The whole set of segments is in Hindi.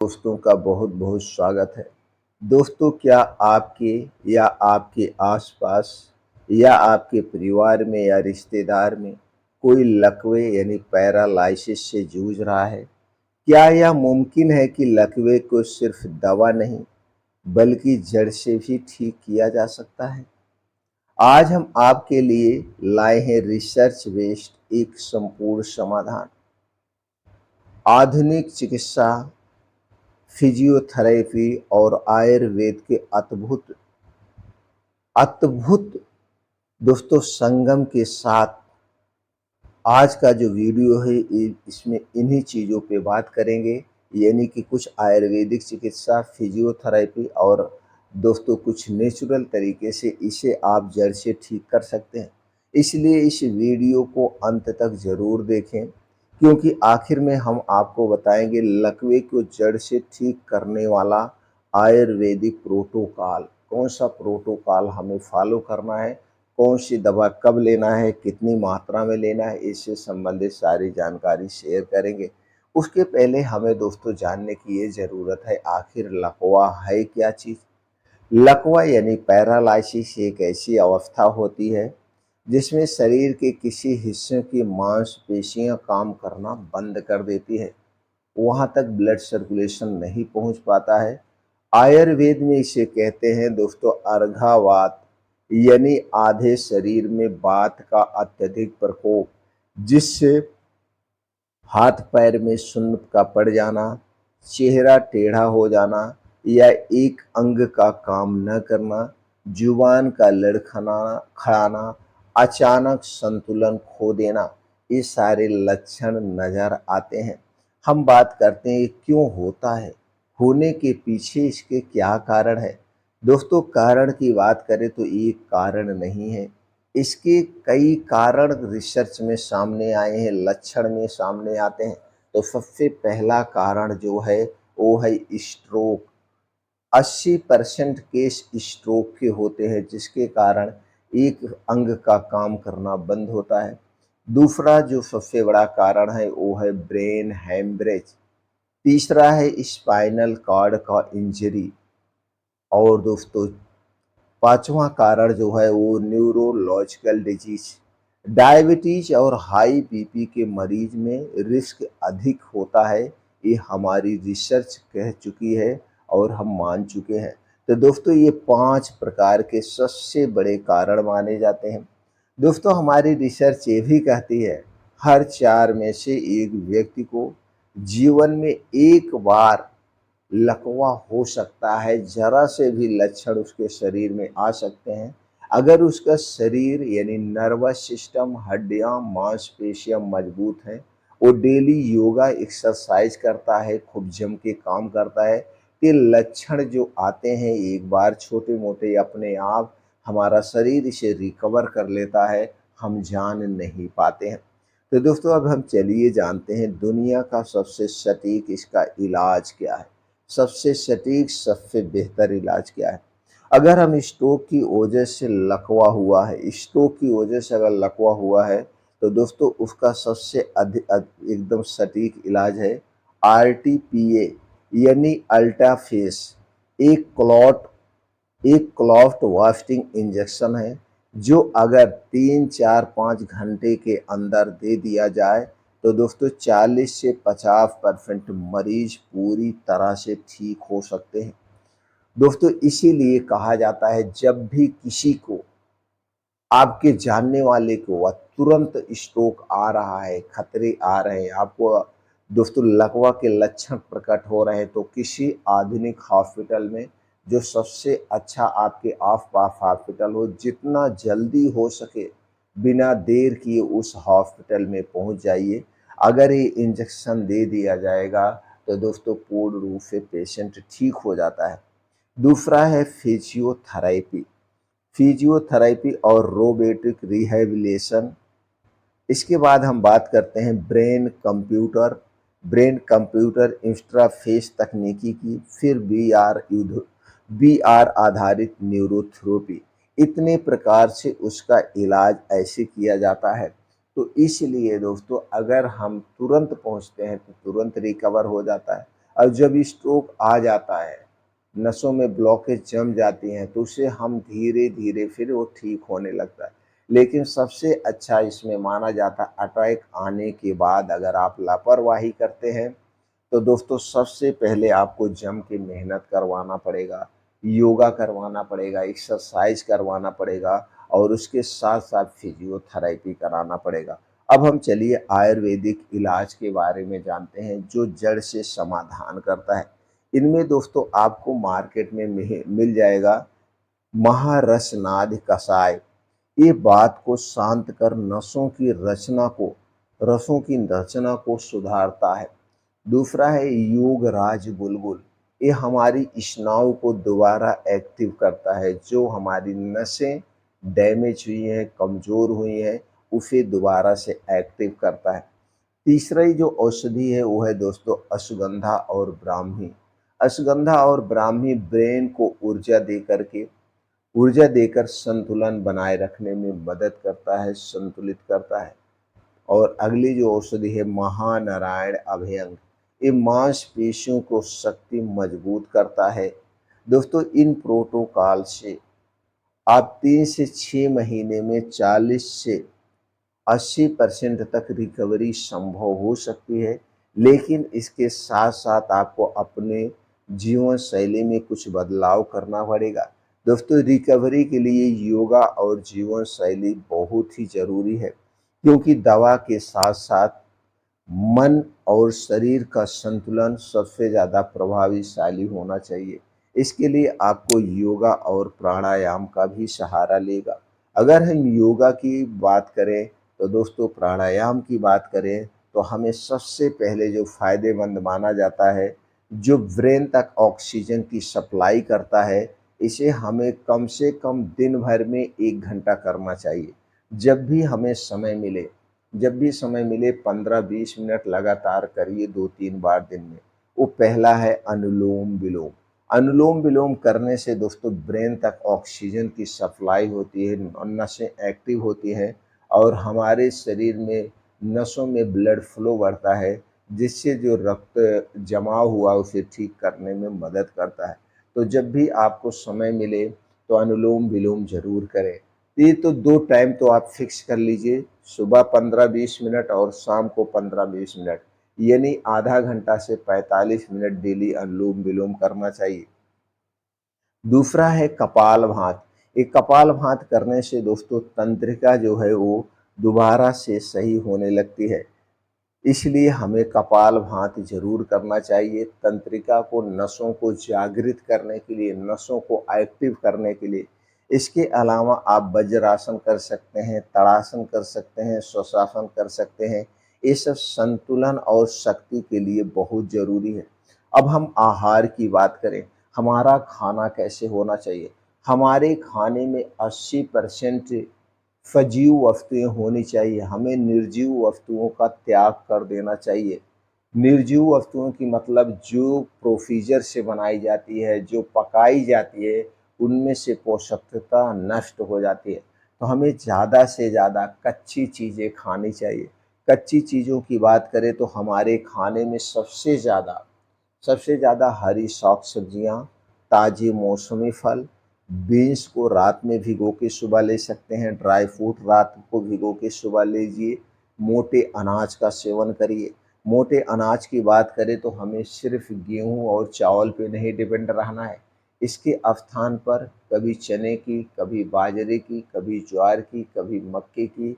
दोस्तों का बहुत बहुत स्वागत है। दोस्तों, क्या आपके या आपके आसपास या आपके परिवार में या रिश्तेदार में कोई लकवे यानी पैरालिसिस से जूझ रहा है? क्या यह मुमकिन है कि लकवे को सिर्फ दवा नहीं बल्कि जड़ से भी ठीक किया जा सकता है? आज हम आपके लिए लाए हैं रिसर्च बेस्ड एक संपूर्ण समाधान। आधुनिक चिकित्सा, फिजियोथेरेपी और आयुर्वेद के अद्भुत अद्भुत दोस्तों संगम के साथ आज का जो वीडियो है इसमें इन्हीं चीज़ों पे बात करेंगे। यानी कि कुछ आयुर्वेदिक चिकित्सा, फिजियोथेरेपी और दोस्तों कुछ नेचुरल तरीके से इसे आप जड़ से ठीक कर सकते हैं। इसलिए इस वीडियो को अंत तक ज़रूर देखें, क्योंकि आखिर में हम आपको बताएंगे लकवे को जड़ से ठीक करने वाला आयुर्वेदिक प्रोटोकॉल, कौन सा प्रोटोकॉल हमें फॉलो करना है, कौन सी दवा कब लेना है, कितनी मात्रा में लेना है, इससे संबंधित सारी जानकारी शेयर करेंगे। उसके पहले हमें दोस्तों जानने की ये ज़रूरत है, आखिर लकवा है क्या चीज़? लकवा यानी पैरालिसिस एक ऐसी अवस्था होती है जिसमें शरीर के किसी हिस्से की मांसपेशियां काम करना बंद कर देती है। वहाँ तक ब्लड सर्कुलेशन नहीं पहुँच पाता है। आयुर्वेद में इसे कहते हैं दोस्तों अर्घावात, यानी आधे शरीर में वात का अत्यधिक प्रकोप, जिससे हाथ पैर में सुन्न का पड़ जाना, चेहरा टेढ़ा हो जाना या एक अंग का काम न करना, जुबान का लड़खड़ाना खड़ाना, अचानक संतुलन खो देना, ये सारे लक्षण नजर आते हैं। हम बात करते हैं ये क्यों होता है, होने के पीछे इसके क्या कारण है। दोस्तों, कारण की बात करें तो एक कारण नहीं है, इसके कई कारण रिसर्च में सामने आए हैं, लक्षण में सामने आते हैं। तो सबसे पहला कारण जो है वो है स्ट्रोक। 80% केस स्ट्रोक के होते हैं, जिसके कारण एक अंग का काम करना बंद होता है। दूसरा जो सबसे बड़ा कारण है वो है ब्रेन हेमरेज। तीसरा है स्पाइनल कॉर्ड का इंजरी। और दोस्तों पांचवा कारण जो है वो न्यूरोलॉजिकल डिजीज। डायबिटीज और हाई बीपी के मरीज में रिस्क अधिक होता है, ये हमारी रिसर्च कह चुकी है और हम मान चुके हैं। तो दोस्तों ये 5 प्रकार के सबसे बड़े कारण माने जाते हैं। दोस्तों हमारी रिसर्च ये भी कहती है हर 4 में से एक व्यक्ति को जीवन में एक बार लकवा हो सकता है, जरा से भी लक्षण उसके शरीर में आ सकते हैं। अगर उसका शरीर यानी नर्वस सिस्टम, हड्डियां, मांसपेशियां मजबूत हैं, वो डेली योगा एक्सरसाइज करता है, खूब जम के काम करता है, ये लक्षण जो आते हैं एक बार छोटे मोटे अपने आप हमारा शरीर इसे रिकवर कर लेता है, हम जान नहीं पाते हैं। तो दोस्तों अब हम चलिए जानते हैं दुनिया का सबसे सटीक इसका इलाज क्या है। सबसे सटीक, सबसे बेहतर इलाज क्या है? अगर हम स्ट्रोक की वजह से लकवा हुआ है, स्ट्रोक की वजह से अगर लकवा हुआ है, तो दोस्तों उसका सबसे एकदम सटीक इलाज है आरटीपीए, यानी अल्टाफेस। एक क्लॉट एक क्लॉट वास्टिंग इंजेक्शन है, जो अगर 3, 4, 5 घंटे के अंदर दे दिया जाए तो दोस्तों 40 से 50% मरीज पूरी तरह से ठीक हो सकते हैं। दोस्तों इसीलिए कहा जाता है जब भी किसी को, आपके जानने वाले को वह तुरंत स्ट्रोक आ रहा है, खतरे आ रहे हैं, आपको दोस्तों लकवा के लक्षण प्रकट हो रहे हैं, तो किसी आधुनिक हॉस्पिटल में, जो सबसे अच्छा आपके आस पास हॉस्पिटल हो, जितना जल्दी हो सके बिना देर किए उस हॉस्पिटल में पहुंच जाइए। अगर ये इंजेक्शन दे दिया जाएगा तो दोस्तों पूर्ण रूप से पेशेंट ठीक हो जाता है। दूसरा है फिजियोथेरेपी। फिजियोथेरेपी और रोबोटिक रिहैबिलिटेशन। इसके बाद हम बात करते हैं ब्रेन कंप्यूटर इंटरफेस तकनीकी की, फिर बीआर आधारित न्यूरोथेरेपी। इतने प्रकार से उसका इलाज ऐसे किया जाता है। तो इसलिए दोस्तों अगर हम तुरंत पहुंचते हैं तो तुरंत रिकवर हो जाता है। और जब स्ट्रोक आ जाता है, नसों में ब्लॉकेज जम जाती हैं, तो उसे हम धीरे-धीरे फिर वो ठीक होने लगता है। लेकिन सबसे अच्छा इसमें माना जाता है अटैक आने के बाद अगर आप लापरवाही करते हैं, तो दोस्तों सबसे पहले आपको जम के मेहनत करवाना पड़ेगा, योगा करवाना पड़ेगा, एक्सरसाइज करवाना पड़ेगा और उसके साथ-साथ फिजियोथेरेपी कराना पड़ेगा। अब हम चलिए आयुर्वेदिक इलाज के बारे में जानते हैं जो जड़ से समाधान करता है। इनमें दोस्तों आपको मार्केट में मिल जाएगा महारसनाद कषाय। ये बात को शांत कर रसों की रचना को सुधारता है। दूसरा है योगराज बुलबुल। ये हमारी स्नायु को दोबारा एक्टिव करता है, जो हमारी नसें डैमेज हुई हैं, कमज़ोर हुई हैं, उसे दोबारा से एक्टिव करता है। तीसरा ही जो औषधि है वो है दोस्तों अश्वगंधा और ब्राह्मी। अश्वगंधा और ब्राह्मी ब्रेन को ऊर्जा देकर संतुलन बनाए रखने में मदद करता है, संतुलित करता है। और अगली जो औषधि है महानारायण अभयंग, ये मांसपेशियों को शक्ति मजबूत करता है। दोस्तों इन प्रोटोकॉल से आप 3 से 6 महीने में 40 से 80% तक रिकवरी संभव हो सकती है। लेकिन इसके साथ-साथ आपको अपने जीवन शैली में कुछ बदलाव करना पड़ेगा। दोस्तों रिकवरी के लिए योगा और जीवन शैली बहुत ही ज़रूरी है, क्योंकि दवा के साथ-साथ मन और शरीर का संतुलन सबसे ज़्यादा प्रभावशाली होना चाहिए। इसके लिए आपको योगा और प्राणायाम का भी सहारा लेगा। अगर हम योगा की बात करें, तो दोस्तों प्राणायाम की बात करें, तो हमें सबसे पहले जो फ़ायदेमंद माना जाता है, जो ब्रेन तक ऑक्सीजन की सप्लाई करता है, इसे हमें कम से कम दिन भर में 1 घंटा करना चाहिए। जब भी हमें समय मिले, 15-20 मिनट लगातार करिए 2-3 बार दिन में। वो पहला है अनुलोम-विलोम। अनुलोम-विलोम करने से दोस्तों ब्रेन तक ऑक्सीजन की सप्लाई होती है, नसें एक्टिव होती हैं और हमारे शरीर में नसों में ब्लड फ्लो बढ़ता है, जिससे जो रक्त जमा हुआ उसे ठीक करने में मदद करता है। तो जब भी आपको समय मिले तो अनुलोम-विलोम ज़रूर करें। ये तो 2 टाइम तो आप फिक्स कर लीजिए, सुबह 15-20 मिनट और शाम को 15-20 मिनट, यानी आधा घंटा से 45 मिनट डेली अनुलोम-विलोम करना चाहिए। दूसरा है कपालभाति। ये कपालभाति करने से दोस्तों तंत्रिका जो है वो दोबारा से सही होने लगती है। इसलिए हमें कपालभाति ज़रूर करना चाहिए। तंत्रिका को, नसों को जागृत करने के लिए, नसों को एक्टिव करने के लिए। इसके अलावा आप वज्रासन कर सकते हैं, ताड़ासन कर सकते हैं, श्वासासन कर सकते हैं। ये सब संतुलन और शक्ति के लिए बहुत ज़रूरी है। अब हम आहार की बात करें, हमारा खाना कैसे होना चाहिए? हमारे खाने में 80% सजीव वस्तुएँ होनी चाहिए, हमें निर्जीव वस्तुओं का त्याग कर देना चाहिए। निर्जीव वस्तुओं की मतलब जो प्रोसीजर से बनाई जाती है, जो पकाई जाती है, उनमें से पोषकता नष्ट हो जाती है। तो हमें ज़्यादा से ज़्यादा कच्ची चीज़ें खानी चाहिए। कच्ची चीज़ों की बात करें तो हमारे खाने में सबसे ज़्यादा हरी साग-सब्जियाँ, ताज़े मौसमी फल, बीन्स को रात में भिगो के सुबह ले सकते हैं, ड्राई फ्रूट रात को भिगो के सुबह लीजिए, मोटे अनाज का सेवन करिए। मोटे अनाज की बात करें तो हमें सिर्फ़ गेहूँ और चावल पे नहीं डिपेंड रहना है। इसके स्थान पर कभी चने की, कभी बाजरे की, कभी ज्वार की, कभी मक्के की,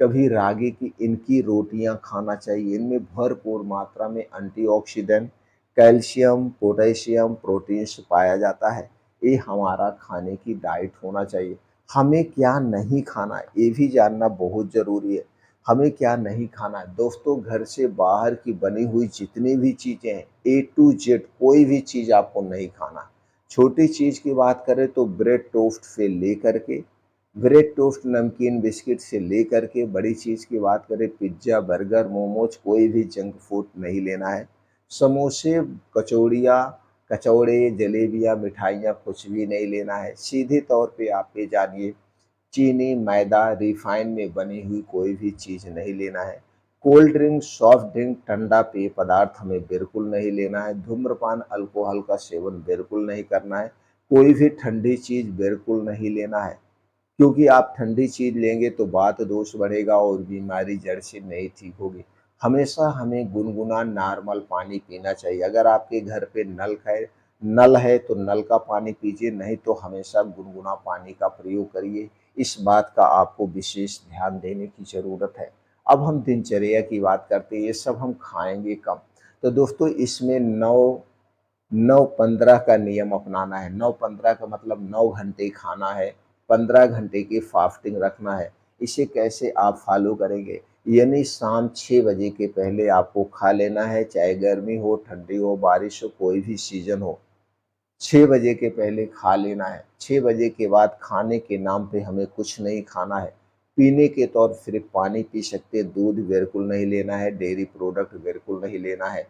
कभी रागी की, इनकी रोटियाँ खाना चाहिए। इनमें भरपूर मात्रा में एंटीऑक्सीडेंट, कैल्शियम, पोटेशियम, प्रोटीन्स पाया जाता है। ये हमारा खाने की डाइट होना चाहिए। हमें क्या नहीं खाना है, ये भी जानना बहुत ज़रूरी है। हमें क्या नहीं खाना है? दोस्तों घर से बाहर की बनी हुई जितनी भी चीज़ें हैं, ए टू जेड कोई भी चीज़ आपको नहीं खाना। छोटी चीज़ की बात करें तो ब्रेड टोस्ट, नमकीन, बिस्किट से लेकर के बड़ी चीज़ की बात करें पिज़्ज़ा, बर्गर, मोमोज, कोई भी जंक फूड नहीं लेना है। समोसे, कचौड़ियाँ, कचौड़े, जलेबियाँ, मिठाइयाँ कुछ भी नहीं लेना है। सीधे तौर पे आप ये जानिए चीनी, मैदा, रिफ़ाइन में बनी हुई कोई भी चीज़ नहीं लेना है। कोल्ड ड्रिंक, सॉफ्ट ड्रिंक, ठंडा पेय पदार्थ हमें बिल्कुल नहीं लेना है। धूम्रपान, अल्कोहल का सेवन बिल्कुल नहीं करना है। कोई भी ठंडी चीज़ बिल्कुल नहीं लेना है, क्योंकि आप ठंडी चीज़ लेंगे तो वात दोष बढ़ेगा और बीमारी जड़ से नहीं ठीक होगी। हमेशा हमें गुनगुना नॉर्मल पानी पीना चाहिए। अगर आपके घर पे नल है तो नल का पानी पीजिए, नहीं तो हमेशा गुनगुना पानी का प्रयोग करिए। इस बात का आपको विशेष ध्यान देने की ज़रूरत है। अब हम दिनचर्या की बात करते हैं, ये सब हम खाएँगे कब? तो दोस्तों इसमें 9-15 का नियम अपनाना है। 9-15 का मतलब 9 घंटे खाना है, 15 घंटे की फास्टिंग रखना है। इसे कैसे आप फॉलो करेंगे? यानी शाम 6 बजे के पहले आपको खा लेना है, चाहे गर्मी हो, ठंडी हो, बारिश हो, कोई भी सीज़न हो। 6 बजे के पहले खा लेना है। 6 बजे के बाद खाने के नाम पे हमें कुछ नहीं खाना है। पीने के तौर सिर्फ़ पानी पी सकते हैं, दूध बिल्कुल नहीं लेना है, डेयरी प्रोडक्ट बिल्कुल नहीं लेना है।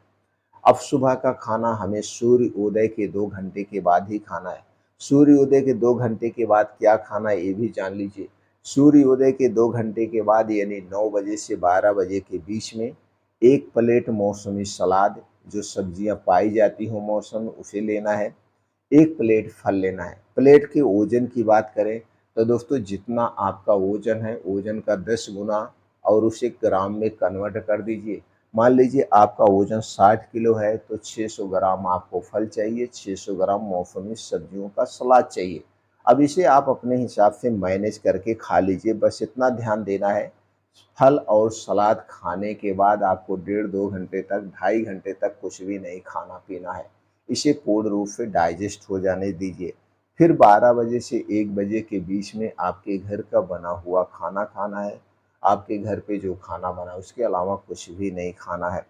अब सुबह का खाना हमें सूर्य उदय के 2 घंटे के बाद ही खाना है। सूर्य उदय के 2 घंटे के बाद क्या खाना है ये भी जान लीजिए। सूर्य उदय के 2 घंटे के बाद यानी 9 बजे से 12 बजे के बीच में 1 प्लेट मौसमी सलाद, जो सब्जियां पाई जाती हो मौसम उसे लेना है। 1 प्लेट फल लेना है। प्लेट के वज़न की बात करें तो दोस्तों जितना आपका वज़न है, वज़न का 10 गुना और उसे ग्राम में कन्वर्ट कर दीजिए। मान लीजिए आपका वज़न 60 किलो है तो 600 ग्राम आपको फल चाहिए, 600 ग्राम मौसमी सब्जियों का सलाद चाहिए। अब इसे आप अपने हिसाब से मैनेज करके खा लीजिए, बस इतना ध्यान देना है। फल और सलाद खाने के बाद आपको डेढ़ 2 घंटे तक, 2.5 घंटे तक कुछ भी नहीं खाना-पीना है। इसे पूर्ण रूप से डाइजेस्ट हो जाने दीजिए। फिर 12 बजे से 1 बजे के बीच में आपके घर का बना हुआ खाना खाना है। आपके घर पे जो खाना बना है उसके अलावा कुछ भी नहीं खाना है।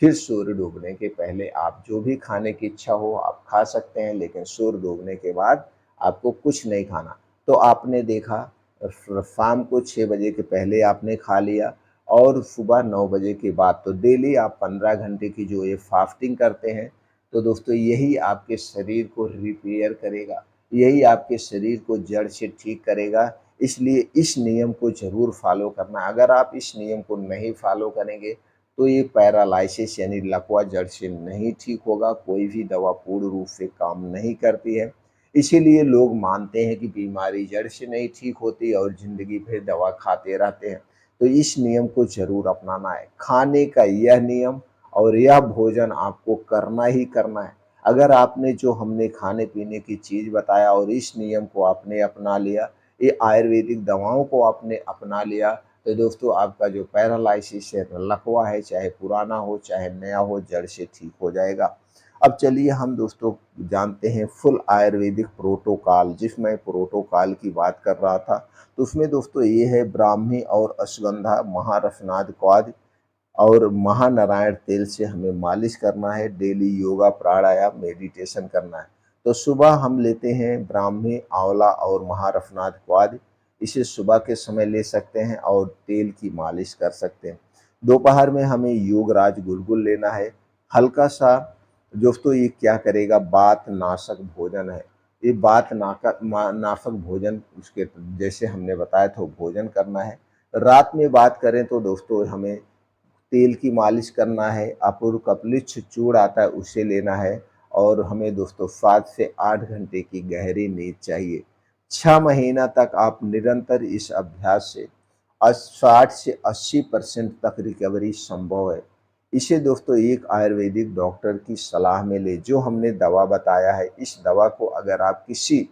फिर सूर्य डूबने के पहले आप जो भी खाने की इच्छा हो आप खा सकते हैं, लेकिन सूर्य डूबने के बाद आपको कुछ नहीं खाना। तो आपने देखा, शाम को 6 बजे के पहले आपने खा लिया और सुबह 9 बजे के बाद, तो डेली आप 15 घंटे की जो ये फास्टिंग करते हैं, तो दोस्तों यही आपके शरीर को रिपेयर करेगा, यही आपके शरीर को जड़ से ठीक करेगा। इसलिए इस नियम को ज़रूर फॉलो करना। अगर आप इस नियम को नहीं फॉलो करेंगे तो ये पैरालिसिस यानी लकवा जड़ से नहीं ठीक होगा, कोई भी दवा पूर्ण रूप से काम नहीं करती है। इसीलिए लोग मानते हैं कि बीमारी जड़ से नहीं ठीक होती और ज़िंदगी भर दवा खाते रहते हैं। तो इस नियम को ज़रूर अपनाना है। खाने का यह नियम और यह भोजन आपको करना ही करना है। अगर आपने जो हमने खाने-पीने की चीज़ बताया और इस नियम को आपने अपना लिया, ये आयुर्वेदिक दवाओं को आपने अपना लिया, तो दोस्तों आपका जो पैरालिसिस है, लकवा है, चाहे पुराना हो चाहे नया हो, जड़ से ठीक हो जाएगा। अब चलिए हम दोस्तों जानते हैं फुल आयुर्वेदिक प्रोटोकॉल, जिसमें प्रोटोकॉल की बात कर रहा था, तो उसमें दोस्तों ये है ब्राह्मी और अश्वगंधा महारसनाद क्वाद और महानारायण तेल से हमें मालिश करना है। डेली योगा, प्राणायाम, मेडिटेशन करना है। तो सुबह हम लेते हैं ब्राह्मी, आंवला और महारफनाद क्वाद। इसे सुबह के समय ले सकते हैं और तेल की मालिश कर सकते हैं। दोपहर में हमें योगराज गुलगुल लेना है। हल्का सा दोस्तों ये क्या करेगा, वात नाशक भोजन है। ये वात नाशक भोजन उसके जैसे हमने बताया था भोजन करना है। रात में बात करें तो दोस्तों हमें तेल की मालिश करना है, अपूर्व कपलिछ चूर्ण आता है उसे लेना है और हमें दोस्तों 7 से 8 घंटे की गहरी नींद चाहिए। 6 महीना तक आप निरंतर इस अभ्यास से 60 से 80% तक रिकवरी संभव है। इसे दोस्तों एक आयुर्वेदिक डॉक्टर की सलाह में लें। जो हमने दवा बताया है, इस दवा को अगर आप किसी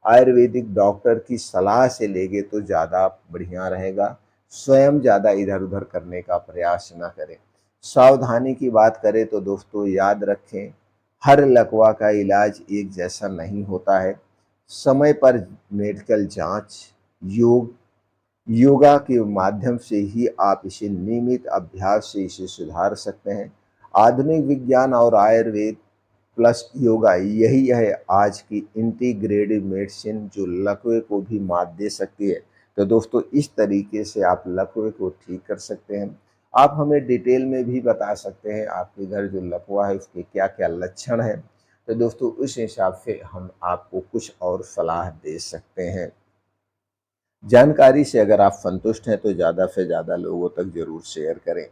आयुर्वेदिक डॉक्टर की सलाह से लेंगे तो ज़्यादा बढ़िया रहेगा। स्वयं ज़्यादा इधर-उधर करने का प्रयास ना करें। सावधानी की बात करें तो दोस्तों याद रखें, हर लकवा का इलाज एक जैसा नहीं होता है। समय पर मेडिकल जाँच, योगा के माध्यम से ही आप इसे नियमित अभ्यास से इसे सुधार सकते हैं। आधुनिक विज्ञान और आयुर्वेद प्लस योगा, यही है आज की इंटीग्रेटिव मेडिसिन जो लकवे को भी मात दे सकती है। तो दोस्तों इस तरीके से आप लकवे को ठीक कर सकते हैं। आप हमें डिटेल में भी बता सकते हैं आपके घर जो लकवा है उसके क्या-क्या लक्षण हैं। तो दोस्तों उस हिसाब से हम आपको कुछ और सलाह दे सकते हैं। जानकारी से अगर आप संतुष्ट हैं तो ज़्यादा से ज़्यादा लोगों तक ज़रूर शेयर करें।